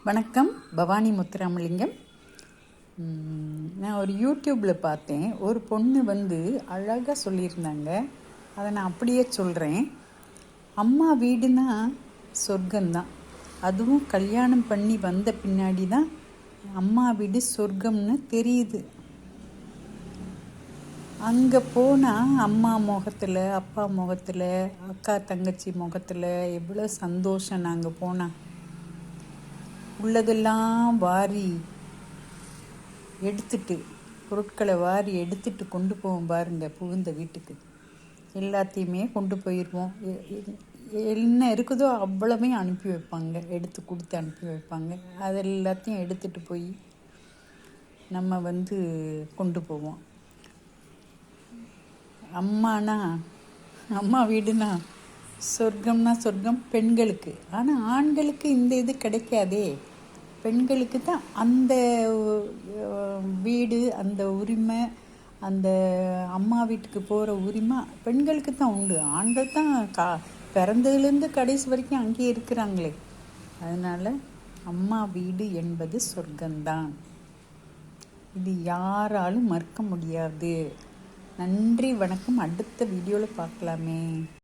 வணக்கம். பவானி முத்துராமலிங்கம். நான் ஒரு யூடியூப்பில் பார்த்தேன். ஒரு பொண்ணு அழகாக சொல்லியிருந்தாங்க. அதை நான் அப்படியே சொல்கிறேன். அம்மா வீடுனா சொர்க்கம்தான். அதுவும் கல்யாணம் பண்ணி வந்த பின்னாடி தான் அம்மா வீடு சொர்க்கம்னு தெரியுது. அங்கே போனால் அம்மா முகத்தில், அப்பா முகத்தில், அக்கா தங்கச்சி முகத்தில் எவ்வளோ சந்தோஷம். நாங்கள் போனால் உள்ளதெல்லாம் வாரி எடுத்துட்டு, பொருட்களை வாரி எடுத்துட்டு கொண்டு போவோம் பாருங்க. புகுந்த வீட்டுக்கு எல்லாத்தையுமே கொண்டு போயிடுவோம். என்ன இருக்குதோ அவ்வளவையும் அனுப்பி வைப்பாங்க, எடுத்து கொடுத்து அனுப்பி வைப்பாங்க. அது எல்லாத்தையும் எடுத்துகிட்டு போய் நம்ம கொண்டு போவோம். அம்மா வீடுனா சொர்க்கம்னா சொர்க்கம் பெண்களுக்கு. ஆனால் ஆண்களுக்கு இந்த இது கிடைக்காதே. பெண்களுக்கு தான் அந்த வீடு, அந்த உரிமை, அந்த அம்மா வீட்டுக்கு போகிற உரிமை பெண்களுக்கு தான் உண்டு. ஆண்கள் தான் பிறந்ததுலேருந்து கடைசி வரைக்கும் அங்கேயே இருக்கிறாங்களே. அதனால் அம்மா வீடு என்பது சொர்க்கம்தான். இது யாராலும் மறுக்க முடியாது. நன்றி, வணக்கம். அடுத்த வீடியோவில் பார்க்கலாமே.